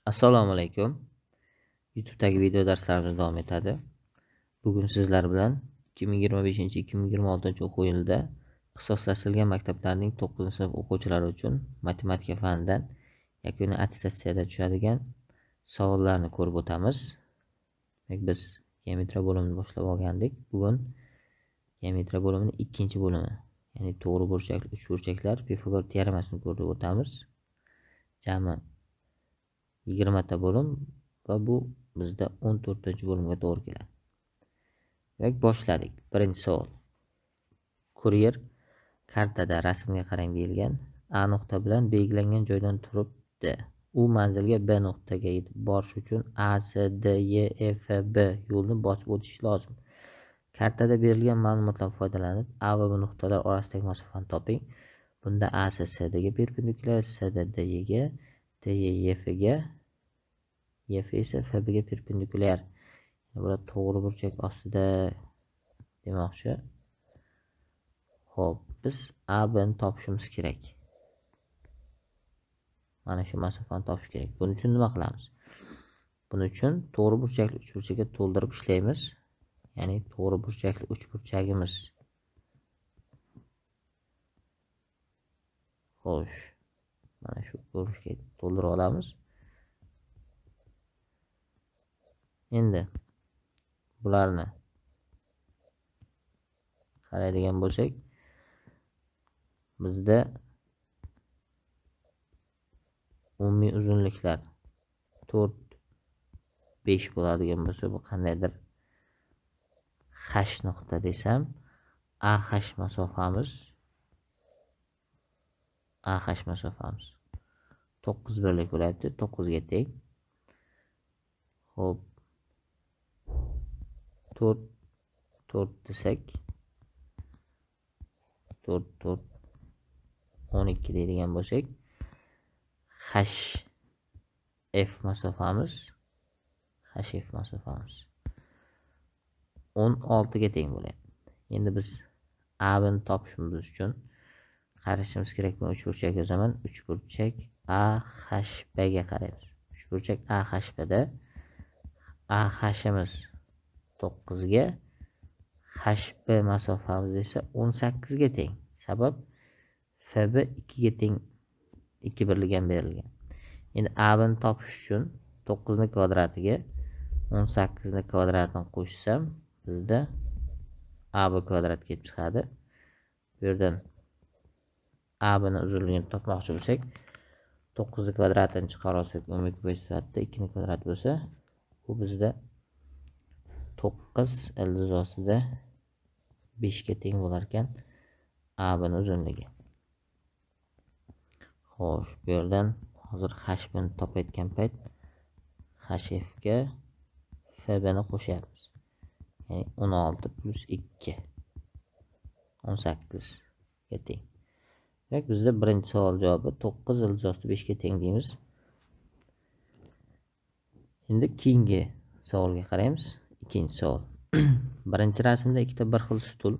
Assalomu alaykum. YouTube'dagi video darslarimiz davom etadi. Bugun sizlar bilan 2025-2026 o'quv yilida ixtisoslashtirilgan maktablarning 9-sinf o'quvchilari uchun matematika fanidan yakuniy attestatsiyada tushadigan savollarni ko'rib o'tamiz. Biz geometriya bo'limini boshlab olgandik. Bugun geometriya bo'limining ikkinchi bo'limi, ya'ni to'g'ri burchakli uchburchaklar Pifagor teoremasini ko'rib o'tamiz. Jami 20 ta bo'lim va bu bizda 14-bo'limga to'g'ri keladi. Demak, boshladik. Birinchi savol. Kuryer kartada rasmga qarang deyilgan. A nuqta bilan belgilangan joydan turibdi. U manzilga B nuqtaga yetib borish uchun A, C, D, E, F, B yo'lni bosib o'tishi lozim. Kartada berilgan ma'lumotdan foydalanib A va B nuqtalar orasidagi masofani toping. Bunda A, C, C ga perpendikulyar, C, D, D ga, D, E, F ga, F esa FB ga perpendikulyar. Bular to'g'ri burchak ostida demoqchi. Xo'p, biz A, B ni topishimiz kerak. Mana shu masofani topish kerak. Buning uchun nima qilamiz? Buning uchun to'g'ri burchakli uchburchakka to'ldirib ishlaymiz. Ya'ni to'g'ri burchakli uchburchagimiz. Xo'sh, mana shu ko'rinishga to'ldirib olamiz. Endi bularni qaraydigan bo'lsak, bizda umumiy uzunliklar 4, 5 bo'ladigan bo'lsa, bu qandaydir H nuqta desam, AH masofamiz 9 birlik bo'lyapti, 9 ga teng. Xo'p, 4 desak 4 12 deydigan bo'lsak, HF masofamiz 16 ga teng bo'lyapti. Endi biz A ni topishimiz uchun qarashimiz kerak. Men uchburchak yozaman. Uchburchak AHB ga qaraymiz. Uchburchak AHB da AH'imiz 9 ga, HB masofamiz esa 18 ga teng. Sabab FB 2 ga teng, 2 birlik ham berilgan. Endi A ni topish uchun 9 ni kvadratiga 18 ni kvadratini qo'shsam, bizda AB kvadrat kelib chiqadi. Bu yerdan AB ni uzunligini topmoqchi bo'lsak, 9 ni kvadratini chiqarib olsak, umumiy ko'paytirish sifatida 2 ni kvadrat bo'lsa, bu bizda 9 ildiz ostida 5 ga teng bo'lar ekan AB ni uzunligi. Xo'sh, bu yerdan hozir HB ni topayotgan payt HF ga FB ni qo'shyapmiz. Ya'ni 16 plus 2 18 ga teng. Demak, bizda birinchi savol javobi 9 ildiz ostida 5 ga teng deymiz. Endi keyingi savolga qaraymiz. Ikkinchi savol. Birinchi rasmda ikkita bir xil stul.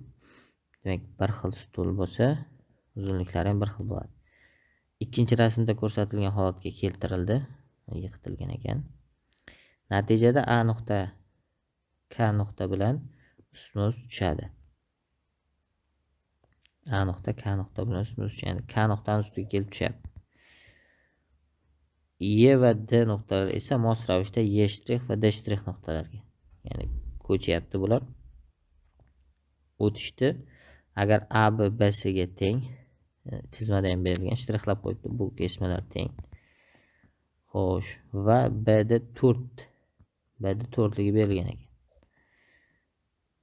Demak, bir xil stul bo'lsa, uzunliklari ham bir xil bo'ladi. Ikkinchi rasmda ko'rsatilgan holatga keltirildi, yiqitilgan ekan. Natijada A nuqta K nuqta bilan ustma-ust tushadi. A nuqta K nuqta bilan ustma-ust tushadi. K nuqtaning ustiga kelib tushadi. E va D nuqtalari esa mos ravishda E shtrix va D shtrix nuqtalarga, ya'ni ko'chyapti bular. O'tishdi. Agar A B B C ga teng, chizmada ham berilgan, shtrixlab qo'yibdi. Bu kesmalar teng. Xo'sh, va B da 4. B da 4ligi berilgan ekan.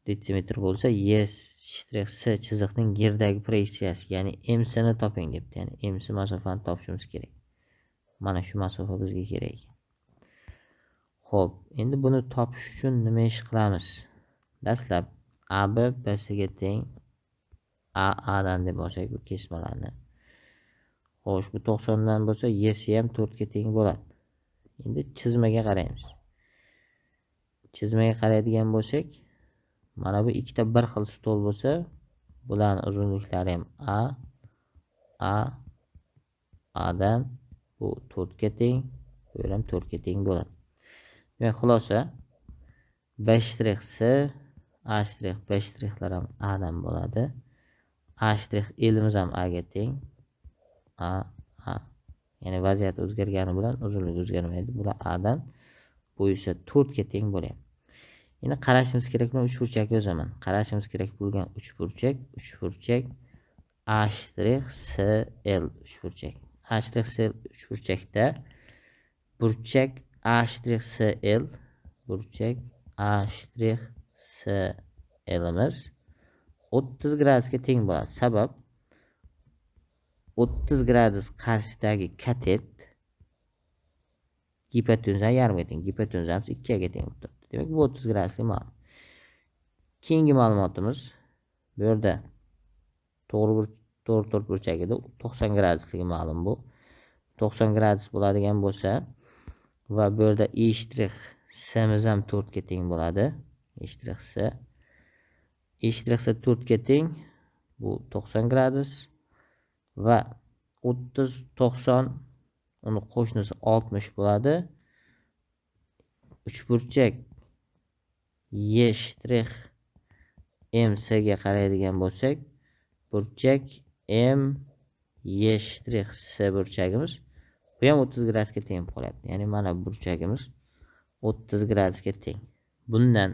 Detsimetr bo'lsa, E shtrix C chiziqning yerdagi proyeksiyasi, ya'ni MC ni toping debdi. Ya'ni MC masofani topishimiz kerak. Mana shu masofa bizga kerak ekan. Xo'p, endi buni topish uchun nima ish qilamiz? Dastlab AB BC ga teng, A dan deb olsak bu kesmalarni. Xo'sh, bu 90 dan bo'lsa, Y'si ham 4 ga teng bo'ladi. Endi chizmaga qaraymiz. Chizmaga qaraydigan bo'lsak, mana bu ikkita bir xil stol bo'lsa, bularning uzunliklari ham A dan bu 4 ga teng, Bu ham 4 ga teng bo'ladi. Demak, xulosa 5 strix S, A strix, B strixlar ham A dan bo'ladi. A strix elimiz ham A ga teng. A. Ya'ni vaziyat o'zgargani bilan uzunligi o'zgarmaydi. Bular A dan, bu esa 4 ga teng bo'lyapti. Endi qarashimiz kerak bo'lgan uchburchak yozaman. Qarashimiz kerak bo'lgan uchburchak A strix C L uchburchak. A strix C L uchburchakda burchak A strix C L burchak A strix C L imiz 30 gradusga teng bo'ladi. Sabab 30 gradus qarshidagi katet gipotenuzani yarmiga teng. Gipotenuzamiz 2 ga teng bo'lib turibdi. Demak, bu 30 gradusga ma'lum. Keyingi ma'lumotimiz bu yerda to'g'ri burchagida 90 gradusligi ma'lum bu. 90 gradus bo'ladigan bo'lsa va bu yerda E strix S'miz ham 4 ga teng bo'ladi. E strix S 4 ga teng. Bu 90 gradus va 30 90 uni qo'shnisi 60 bo'ladi. Uchburchak E strix M S ga qaraydigan bo'lsak, burchak M E strix S burchagimiz bu ham 30 gradusga teng qolyapti. Ya'ni mana burchagimiz 30 gradusga teng. Bundan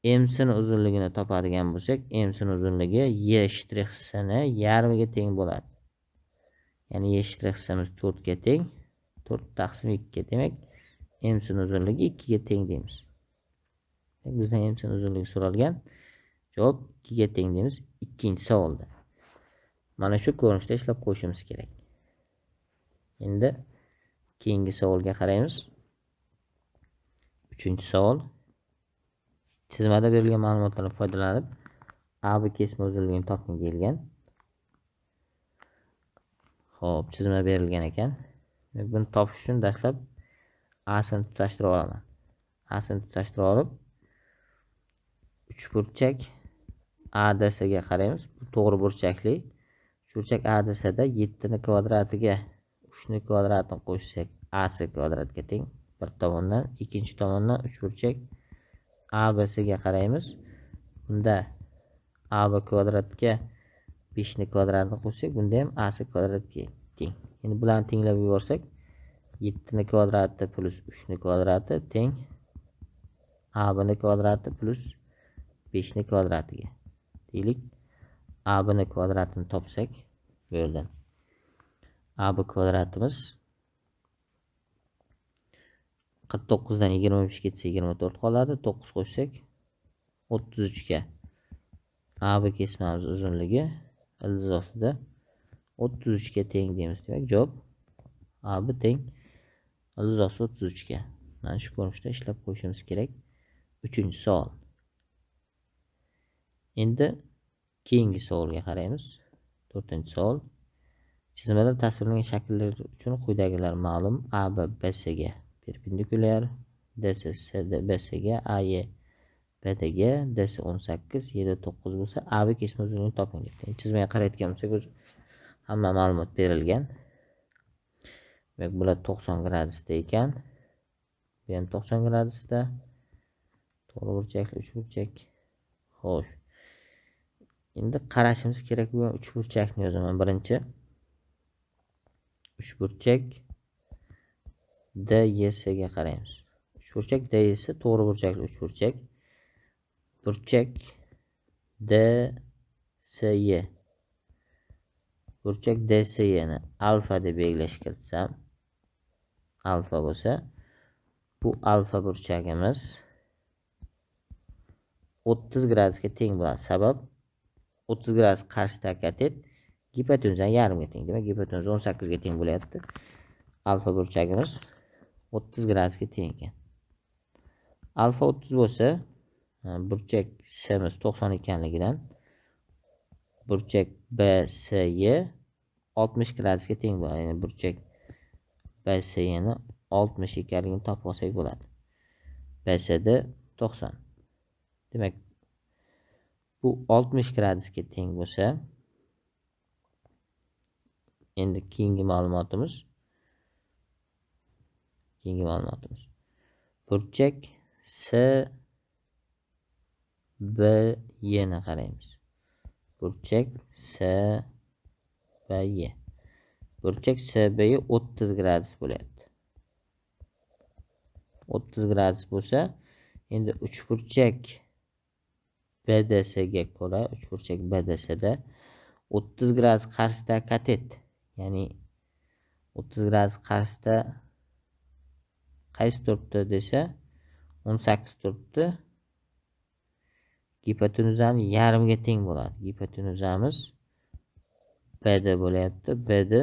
M S ni uzunligini topadigan bo'lsak, M S ni uzunligi E strix S ni yarmiga teng bo'ladi. Ya'ni E strix S'miz 4 ga teng. 4 taqsim 2 ga, demak M S ni uzunligi 2 ga teng deymiz. Bizdan M S ni uzunligi so'ralgan. Javob 2 ga teng deymiz ikkinchi savolda. Mana shu ko'rinishda ishlab qo'yishimiz kerak. Endi keyingi savolga qaraymiz. 3-savol. Chizmada berilgan ma'lumotlardan foydalanib AB kesma uzunligini toping deyilgan. Xo'p, chizma berilgan ekan. Buni topish uchun dastlab A'sini tutashtirib olaman. A'sini tutashtirib olib, uchburchak ADSga qaraymiz. Bu to'g'ri burchakli. Uchburchak ADSda 7 ni kvadratiga 3 ni kvadratini qo'shsak AC kvadratga teng. Bir tomondan, ikkinchi tomondan uchburchak ABSga qaraymiz. Bunda AB kvadratga 5 ni kvadratini qo'shsak, bunda ham AC kvadratga teng. Endi bularni tenglab yuborsak, 7 ni kvadrati plus 3 ni kvadrati teng AB ni kvadrati plus 5 ni kvadratiga. Deylik, AB ni kvadratini topsak, bu yerdan AB kvadratimiz 49 dan 25 ketsa 24 qoladi. 9 qo'shsak 33 ga. AB kesmamiz uzunligi ildiz ostida 33 ga teng deymiz. Demak, javob AB teng ildiz ostida 33 ga. Mana shu ko'rinishda ishlab qo'yishimiz kerak. 3-savol. Endi keyingi savolga qaraymiz. 4-savol. Chizmada tasvirlangan shakllar uchun quyidagilar ma'lum. AB BSga perpendikulyar, DS BSga, AE BDga, DS 18, YD 9 bo'lsa, AB kesma uzunligini toping debdi. Chizmaga qarayotgan bo'lsak, o'zi hamma ma'lumot berilgan. Demak, bular 90 gradusda ekan. Bu ham 90 gradusda. To'g'ri burchakli uchburchak. Xo'sh. Endi qarashimiz kerak bo'lgan uchburchakni yozaman. Birinchi uchburchak DS ga qaraymiz. Uchburchak DS to'g'ri burchakli uchburchak. Burchak DSY. Burchak DSY ni alfa deb belgilashtirsam, alfa bo'lsa, bu alfa burchagimiz 30 gradusga teng bo'ladi. Sabab 30 gradus qarshidagi katet gipotenuzani yarmiga teng. Demak, gipotenuz 18 ga teng bo'lyapti. Alfa burchagimiz 30 gradusga teng ekan. Alfa 30 bo'lsa, burchak S'miz 90 ekanligidan burchak BSY 60 gradusga teng bo'ladi. Ya'ni burchak BSY ni 60 ekanligini topib olsak bo'ladi. BSD 90. Demak, bu 60 gradusga teng bo'lsa, endi keyingi ma'lumotimiz Keyingi ma'lumotimiz. Burchak S B Y ni qaraymiz. Burchak S B Y. Burchak S B Y 30 gradus bo'lyapti. 30 gradus bo'lsa, endi uchburchak BDS ga ko'ra, uchburchak BDS da 30 gradus qarshisida katet, ya'ni 30 gradus qarshisida qaysi turibdi desa, 18 turibdi. Gipotenuzani yarmiga teng bo'ladi. Gipotenuzamiz BD bo'lyapti. BD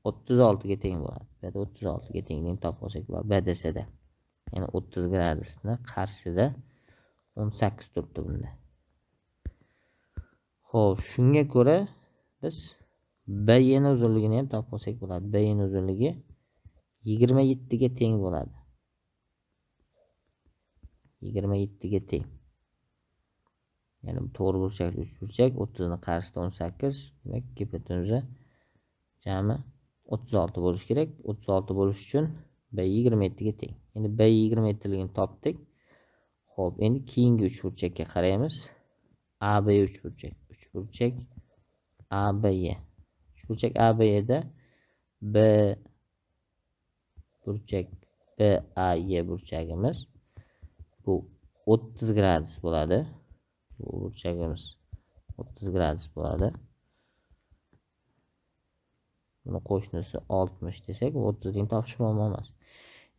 36 ga teng bo'ladi. BD 36 ga tengligini topib olsak bo'ladi BDS da. Ya'ni 30 gradusni qarshisida 18 turibdi bunda. Xo'p, shunga ko'ra biz BY ni uzunligini ham topib olsak bo'ladi. BY ni uzunligi 27 ga teng bo'ladi. 27 ga teng. Ya'ni to'g'ri burchakli uchburchak 30 ni qarshisida 18, demak gipotenuza jami 36 bo'lishi kerak. 36 bo'lish uchun BY 27 ga teng. Endi BY 27 ligini topdik. Xo'p, endi keyingi uchburchakka qaraymiz. ABY uchburchak. Uchburchak ABY. Uchburchak ABY da B burchak BAY burchagimiz bu 30 gradus bo'ladi. Bu burchagimiz 30 gradus bo'ladi. Buni qo'shnisi 60 desak, 30 ni topish muammo emas.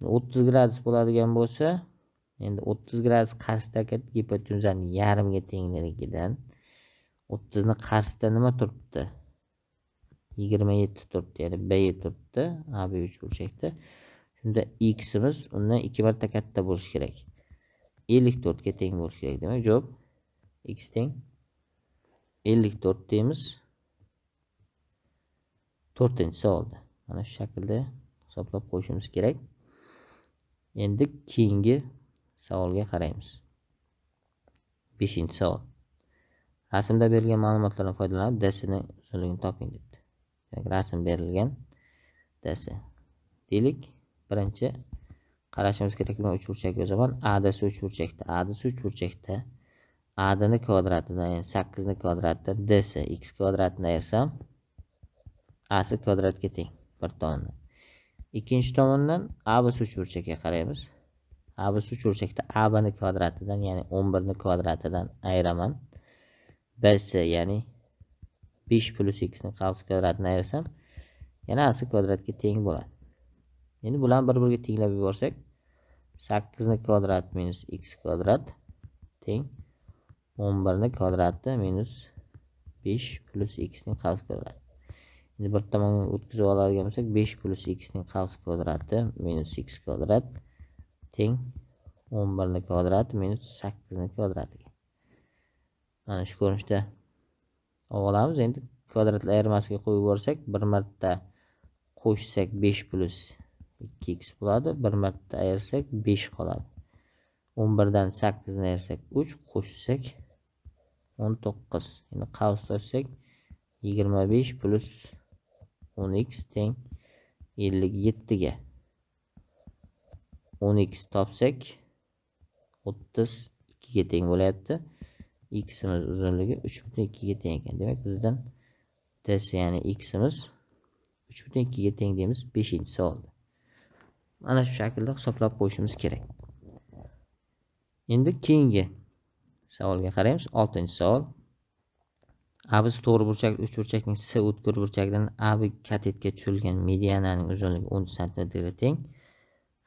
30 gradus bo'ladigan bo'lsa, endi 30 gradus qarshisidagi gipotenuzaning yarmiga tengligidan 30 ni qarshisida nima turibdi? 27 turibdi, ya'ni B turibdi, AB uchburchakda. Shunda x'imiz undan 2 marta katta bo'lishi kerak. 54 ga teng bo'lishi kerak. Demak, javob x teng 54 deymiz. 4-savolda. Mana shu shaklda hisoblab qo'yishimiz kerak. Endi keyingi savolga qaraymiz. 5-savol. Rasmda berilgan ma'lumotlardan foydalanib DS ni uzunligini toping debdi. Demak, rasm berilgan DS. Deylik, birinchi qarashimiz kerak bo'lgan uchburchak yozaman. ADS uchburchakda. ADS uchburchakda AD ni kvadratidan, ya'ni 8 ni kvadratidan DS x kvadratini ayirsam, AC kvadratga teng bir tomondan. Ikkinchi tomondan ABC uchburchakka qaraymiz. ABC uchburchakda AB ni kvadratidan, ya'ni 11 ni kvadratidan ayiraman. BC, ya'ni 5 plus x ni qavs kvadratini ayirsam, yana AC kvadratga teng bo'ladi. Endi bularni bir-biriga tenglab yuborsak, 8 ni kvadrat minus x kvadrat teng 11 ni kvadrati minus 5 plus x ning qavs kvadrati. Endi bir tomonga o'tkazib oladigan bo'lsak, 5 plus x ning qavs kvadrati minus x kvadrat teng 11 ni kvadrati minus 8 ni kvadratiga. Mana shu ko'rinishda olamiz. Endi kvadratlar ayirmasiga qo'yib yuborsak, bir marta qo'shsak 5 plus 2x bo'ladi, bir marta ayirsak 5 qoladi. 11 dan 8 ni ayirsak 3, qo'shsak 19. Endi qavs ochsak 25 plus 10x teng 57 ga. 10x topsak 32 ga teng bo'lyapti. X'imiz uzunligi 3.2 ga teng ekan. Demak, bizdan DS, ya'ni x'imiz 3.2 ga teng deymiz 5-savolda. Mana shu shaklda hisoblab qo'yishimiz kerak. Endi keyingi savolga qaraymiz. 6-savol. ABC to'g'ri burchak uchburchakning C o'tkir burchagidan AB katetga tushirilgan mediananing uzunligi 10 cm ga teng.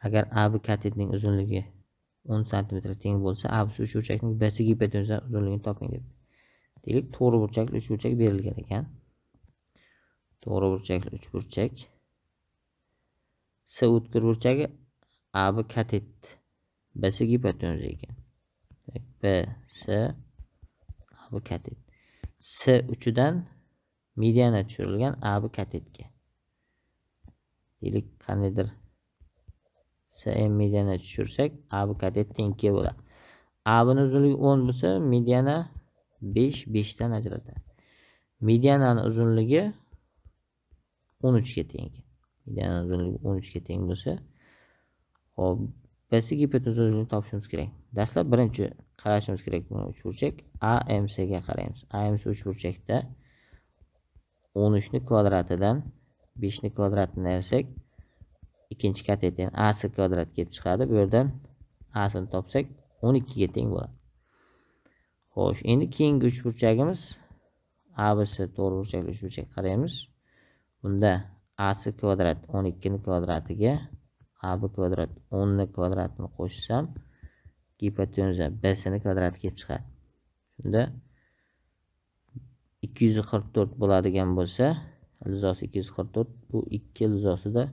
Agar AB katetning uzunligi 10 cm teng bo'lsa, ABC uchburchakning BC gipotenuza uzunligini toping deb. Deylik, to'g'ri burchakli uchburchak berilgan ekan. To'g'ri burchakli uchburchak C o'tkir burchagi, AB katet, BC gipotenuza ekan. BC AB katet. C uchidan mediana tushirilgan AB katetga. Deylik, qandaydir CM mediana tushirsak, AB katet teng 2 bo'ladi. AB ning uzunligi 10 bo'lsa, mediana 5 dan ajratadi. Mediananing uzunligi 13 ga teng ekan. Medianani uzunligi 13 ga teng bo'lsa, hop, biz gipotenuz uzunligini topishimiz kerak. Dastlab birinchi qarashimiz kerak buni uchburchak AMC ga qaraymiz. AMC uchburchakda 13 ni kvadratidan 5 ni kvadratini ayirsak, ikkinchi kateter AC kvadrat kelib chiqadi. Bu yerdan AC ni topsak 12 ga teng bo'ladi. Xo'sh, endi keyingi uchburchagimiz ABC to'g'riburchakli uchburchak qaraymiz. Bunda AC kvadrat 12 ni kvadratiga AB kvadrat 10 ni kvadratini qo'shsam, gipotenuza BC ni kvadrati kelib chiqadi. Shunda 244 bo'ladigan bo'lsa, ildizosi 244, bu 2 ildizosida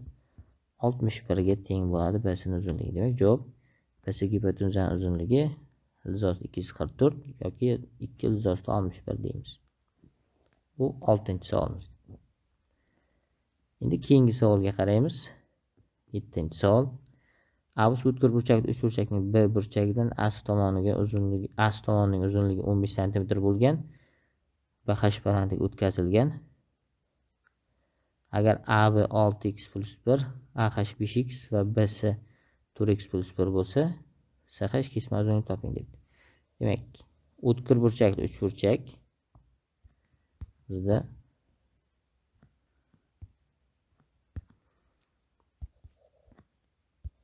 61 ga teng bo'ladi BC ning uzunligi. Demak, javob BC gipotenuzaning uzunligi ildizosi 244 yoki 2 ildizosida 61 deymiz. Bu 6-chi savolimiz. Endi keyingi savolga qaraymiz. 7-chi savol. AB o'tkir burchakli uchburchakning B burchagidan AC tomoniga uzunligi tomonining uzunligi 15 cm bo'lgan BH balandlik o'tkazilgan. Agar AB 6x + 1, AH 5x va BC 4x + 1 bo'lsa, CH kesma uzunligini toping debdi. Demak, o'tkir burchakli uchburchak bizda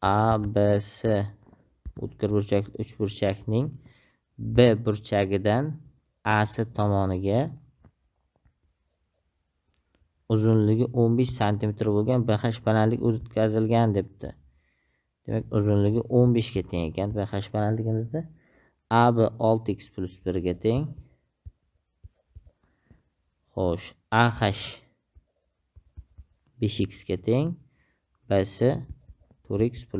ABC o'tkir burchakli uchburchakning B burchagidan AC tomoniga uzunligi 15 cm bo'lgan BH balandlik o'tkazilgan debdi. Demak, uzunligi 15 ga teng ekan BH balandligimizda. AB 6x + 1 ga teng. Xo'sh, AH 5x ga teng. BC 4x +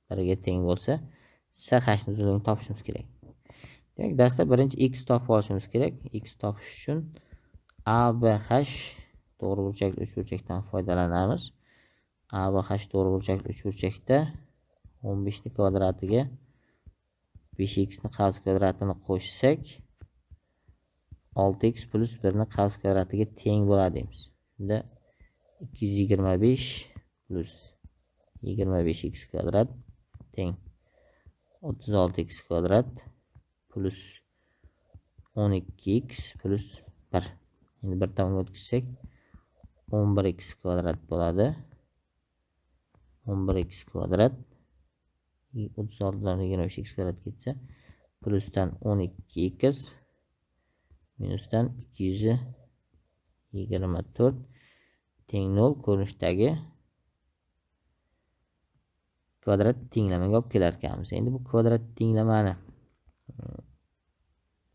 1 ga teng bo'lsa, CH ning uzunligini topishimiz kerak. Demak, dastlab birinchi x topib olishimiz kerak. X topish uchun ABH to'g'riburchakli uchburchakdan foydalanamiz. ABH to'g'riburchakli uchburchakda 15 ni kvadratiga 5x ni qavs kvadratini qo'shsak, 6x + 1 ni qavs kvadratiga teng bo'ladi deymiz. Shunda 225 + 25x kvadrat teng 36x kvadrat plus 12x plus 1. Endi bir tomonga o'tkazsak 11x kvadrat bo'ladi. 11x kvadrat 36 dan 25x kvadrat ketsa, plusdan 12x minusdan 224 teng 0 ko'rinishdagi kvadrat tenglamaga olib kelar ekanmiz. Endi bu kvadrat tenglamani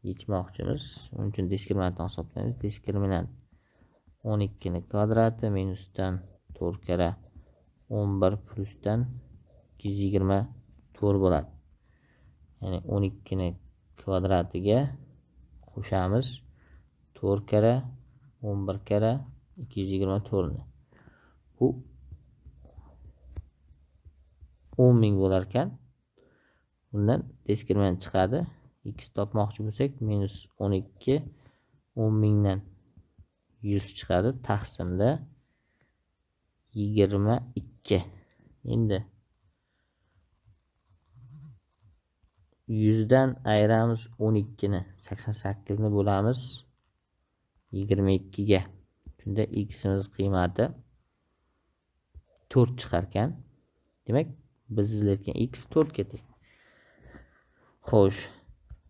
yechmoqchimiz. Uning uchun diskriminantni hisoblaymiz. Diskriminant 12 ni kvadrati minusdan 4 kara 11 plusdan 224 bo'ladi. Ya'ni 12 ni kvadratiga qo'shamiz 4 kara 11 kara 224 ni. Bu 10.000 bo'lar ekan. Bundan diskriminant chiqadi. X topmoqchi bo'lsak, minus 12 10.000 dan 100 chiqadi. Taqsimda 22. Endi 100 dan ayiramiz 12 ni, 88 ni bo'lamiz 22 ga. Shunda x'imiz qiymati 4 chiqar ekan. Demak, biz izlayotgan x 4 ga teng. Xo'sh,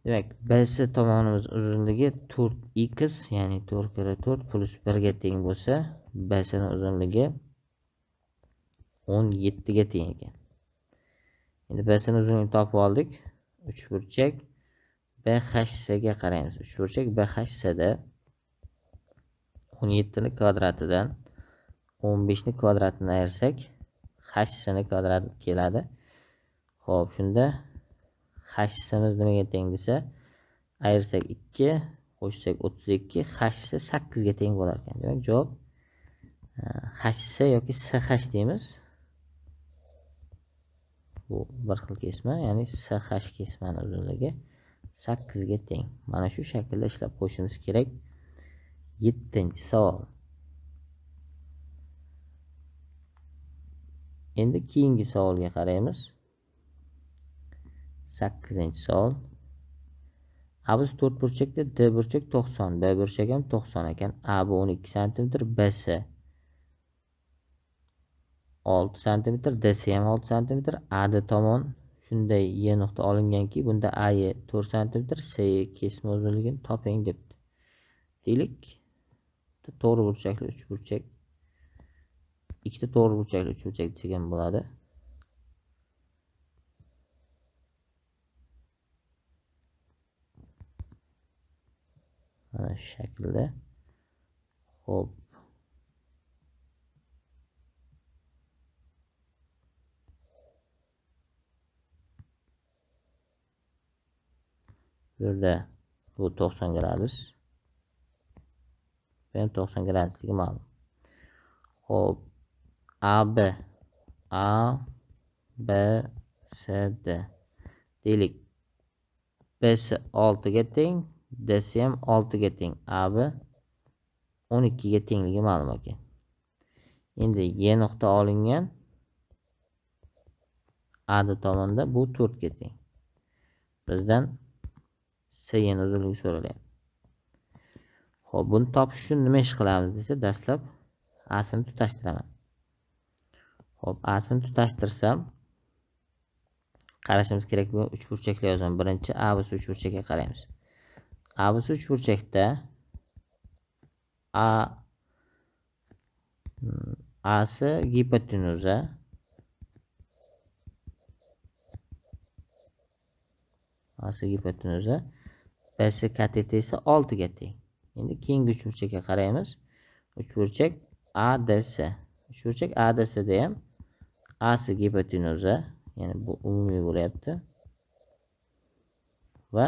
demak, BC tomonimiz uzunligi 4x, ya'ni 4 kara 4 plus 1 ga teng bo'lsa, BC ning uzunligi 17 ga teng ekan. Endi BC ning uzunligini topib oldik. Uchburchak BHC ga qaraymiz. Uchburchak BHC da 17 ni kvadratidan 15 ni kvadratini ayirsak, HC ni kvadrati keladi. Xo'p, shunda HC'miz nimaga teng desa, ayirsak 2, qo'shsak 32, HC 8 ga teng bo'lar ekan. Demak, javob HC yoki CH deymiz. Bu bir xil kesma, ya'ni CH kesmani uzunligi 8 ga teng. Mana shu shaklda ishlab qo'yishimiz kerak. 7-chi savol. Endi keyingi savolga qaraymiz. 8-savol. A biz 4 burchakda, D burchak 90, B burchak ham 90 ekan. A bu 12 cm, B'si 6 cm, D'si ham 6 cm. AD tomon shunday Y nuqta olinganki, bunda AY 4 cm, CY kesma uzunligini toping debdi. Deylik, to'g'ri burchakli 3 burchak, ikkita to'g'ri burchakli 3 burchak degan bo'ladi. Mana shu shaklda. Xo'p. Burada bu 90 gradus. Ben 90 gradusligi ma'lum. Xo'p. AB A B C D. Deylik. B'si 6 ga teng, D'si ham 6 ga teng. AB 12 ga tengligi ma'lum ekan. Endi Y nuqta olingan. AD tomonda bu 4 ga teng. Bizdan CY uzunligi so'ralyapti. Xo'p, buni topish uchun nima ish qilamiz desa, dastlab A'sini tutashtiraman. Xo'p, A'sini tutashtirsam, qarashimiz kerak bo'lgan 3 burchaklar yozaman. Birinchi A biz 3 burchakka qaraymiz. A biz 3 burchakda A'si gipotenuza, B'si kateter esa 6 ga teng. Endi keyingi 3 burchakka qaraymiz. 3 burchak ADS. 3 burchak ADSda ham A'si gipotenuza, ya'ni bu umumiy bo'lyapti. Va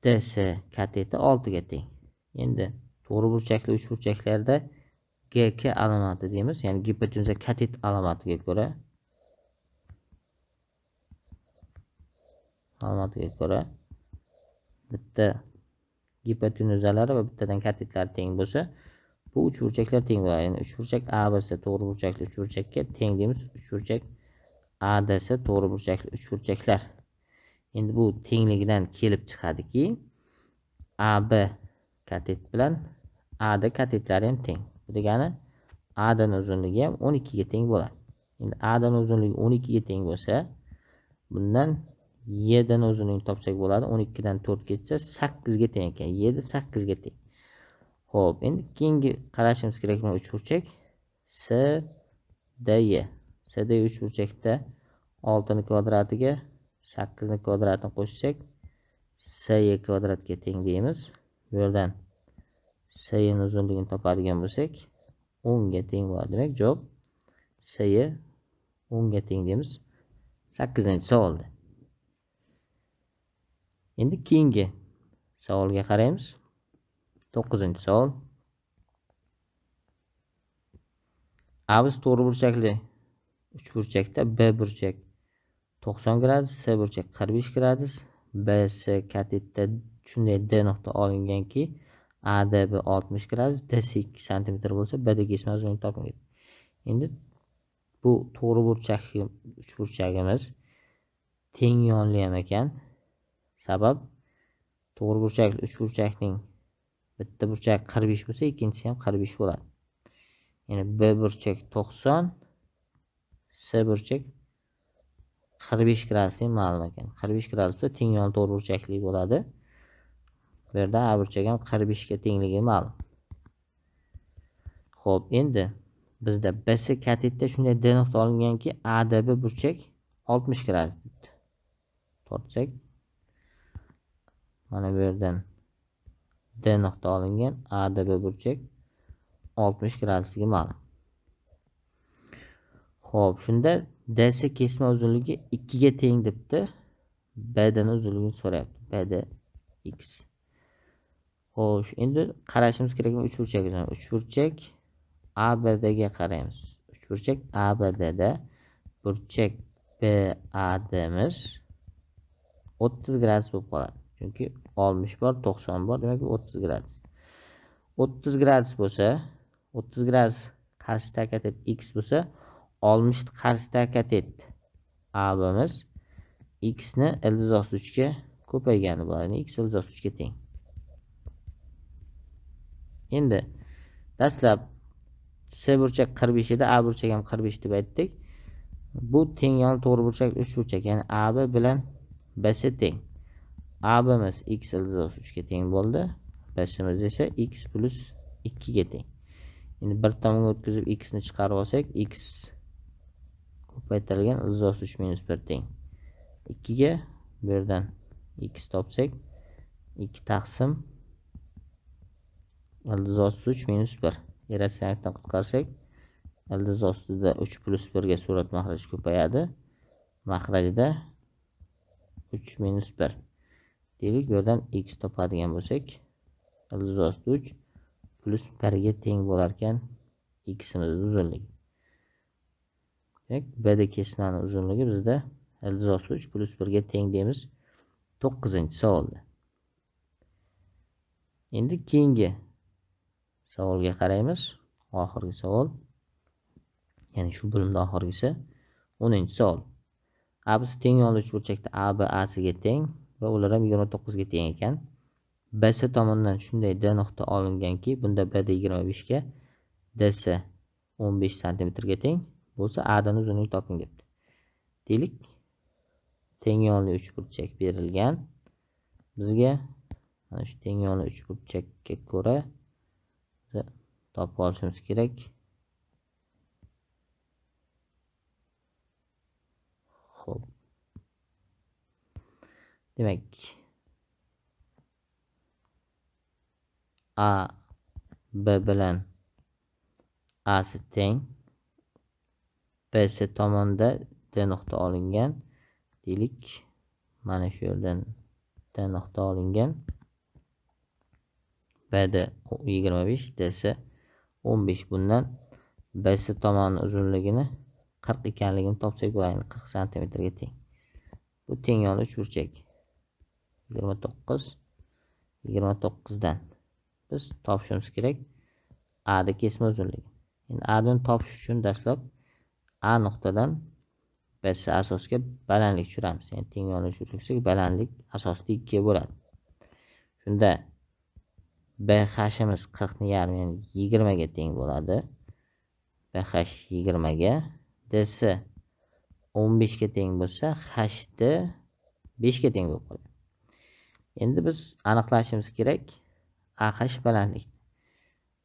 DS kateter 6 ga teng. Endi to'g'ri burchakli 3 burchaklarda GK alomati deymiz, ya'ni gipotenuza katet alomatiga ko'ra bitta gipotenuzalari va bittadan katetlar teng bo'lsa, bu 3 burchaklar teng bo'ladi. Ya'ni 3 burchak ABC to'g'ri burchakli 3 burchakka teng deymiz. 3 burchak ADS to'g'ri burchakli 3 burchaklar. Endi bu tengligidan kelib chiqadiki, AB katet bilan AD katetlari ham teng. Bu degani A'dan uzunligi ham 12 ga teng bo'ladi. Endi A'dan uzunligi 12 ga teng bo'lsa, bundan Y'dan uzunligini topsak bo'ladi. 12 dan 4 ketsa 8 ga teng ekan. Y'da 8 ga teng. Xo'p, endi keyingi qarashimiz kerak bo'lgan 3 burchak CDY. CDY 3 burchakda 6 ni kvadratiga 8 ni kvadratini qo'shsak, CY kvadratga teng deymiz. Bu yerdan CY uzunligini topadigan bo'lsak, 10 ga teng bo'ladi. Demak, javob CY 10 ga teng deymiz 8-savolda. Endi keyingi savolga qaraymiz. 9-savol. A biz to'g'ri burchakli 3 burchakda B burchak 90 gradus, C burchak 45 gradus, BC katetda shunday D nuqta olinganki, ADB 60 gradus, DC 2 cm bo'lsa, BD kesma uzunligini toping. Endi bu to'g'ri burchakli 3 burchagimiz teng yonli ham ekan. Sabab to'g'ri burchakli 3 burchakning bitta burchak 45 bo'lsa, ikkinchisi ham 45 bo'ladi. Ya'ni B burchak 90, C burchak 45 gradus ma'lum ekan. 45 gradusda teng yonli to'g'ri burchakli bo'ladi. Bu yerda A burchak ham 45 ga tengligi ma'lum. Xo'p, endi bizda BC katetda shunday D nuqta olinganki, ADB burchak 60 gradus debdi. Tortsak, mana bu yerdan D nuqta olingan, ADB burchak 60 gradusligi ma'lum. Xo'p, shunda DC kesma uzunligi 2 ga teng debdi. BD uzunligini so'rayapti. BD x. Xo'sh, endi qarashimiz kerak 3 burchak. 3 burchak ABD ga qaraymiz. 3 burchak ABDda burchak BAD'miz 30 gradus bo'lib qoladi. Chunki 60 bor, 90 bor, demak 30 gradus. 30 gradus bo'lsa, 30 gradus qarshi katet x bo'lsa, 60 qarshisida katet AB'miz x ni ildiz osti 3 ga ko'paygani bo'ladi. X ildiz osti 3 ga teng. Endi dastlab C burchak 45 edi, A burchak ham 45 deb aytdik. Bu teng yon to'g'ri burchak 3 burchak, ya'ni AB bilan BC teng. AB'miz x ildiz osti 3 ga teng bo'ldi. BC'miz esa x plus 2 ga teng. Endi bir tomonga o'tkazib x ni chiqarib olsak, x ko'paytirilgan ildiz osti 3 minus 1 teng 2 ga. Bu yerdan x topsak, 2 taqsim ildiz osti 3 minus 1. Ratsionallikdan qutqarsak, ildiz ostida 3 plus 1 ga surat maxraji ko'payadi. Maxrajda 3 minus 1. Deylik, bu yerdan x topadigan bo'lsak, ildiz osti 3 plus 1 ga teng bo'lar ekan x'imiz uzunligi. BD kesmani uzunligi bizda ildiz osti 3 plus 1 ga teng deymiz 9-savolda. Endi keyingi savolga qaraymiz. Oxirgi savol. Ya'ni shu bo'limda oxirgisi 10-savol. ABC teng yonli uchburchakda AB AC'ga teng va ular ham 29 ga teng ekan. BC tomonidan shunday D nuqta olinganki, bunda BD 25 ga, DC 15 cm ga teng bo'lsa, A dan uzunlik toping debdi. Deylik, teng yonli uchburchak berilgan. Bizga mana shu teng yonli uchburchakka ko'ra topib olishimiz kerak. Xo'p. Demak, A B bilan AC teng. BC tomonda D nuqta olingan. Deylik, mana shu yerdan D nuqta olingan. BD 25, DC 15. Bundan BC tomoni uzunligini 40 ekanligini topsak bo'ladi. 40 cm ga teng. Bu teng yonli uchburchak. 29 dan biz topishimiz kerak A da kesma uzunligi. Endi A dan topish uchun dastlab A nuqtadan BC asosga balandlik tushiramiz. Ya'ni teng yonli uchburchak balandlik asosida 2 bo'ladi. Shunda BH'imiz 40 ni yarmi, ya'ni 20 ga teng bo'ladi. BH 20 ga, DC 15 ga teng bo'lsa, HD 5 ga teng bo'lib qoladi. Endi biz aniqlashimiz kerak AH balandlik.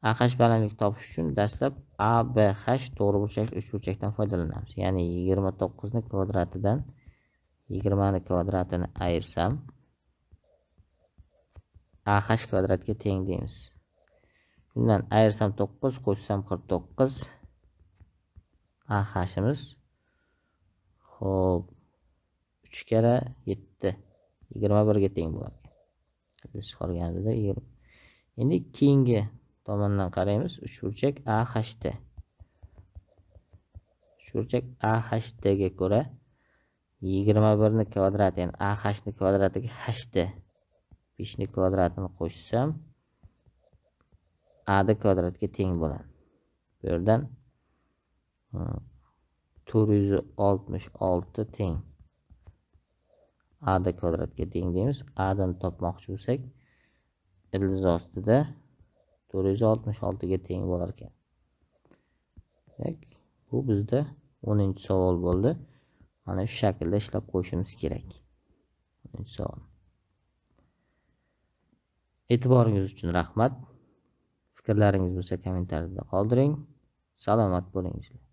AH balandlik topish uchun dastlab ABH to'g'ri burchak uchburchakdan foydalanamiz. Ya'ni 29 ni kvadratidan 20 ni kvadratini ayirsam, AH kvadratga teng deymiz. Bundan ayirsam 9, qo'shsam 49. AH'imiz xo'p 3 kara 7 21 ga teng bo'ladi. Biz chiqarganimizda 20. Endi keyingi tomondan qaraymiz. Uchburchak AHT. Uchburchak AHT ga ko'ra 21 ni kvadrati, ya'ni AH ni kvadratiga HD 5 ni kvadratini qo'shsam, A da kvadratga teng bo'ladi. Bu yerdan 466 teng A da kvadratga teng deymiz. A dan topmoqchi bo'lsak, ildiz ostida 466 ga teng bo'lar ekan. Bu bizda 10-savol bo'ldi. Mana shu shaklda ishlab qo'yishimiz kerak. 10-savol. E'tiboringiz uchun rahmat. Fikrlaringiz bo'lsa kommentariyada qoldiring. Salomat bo'lingizlar.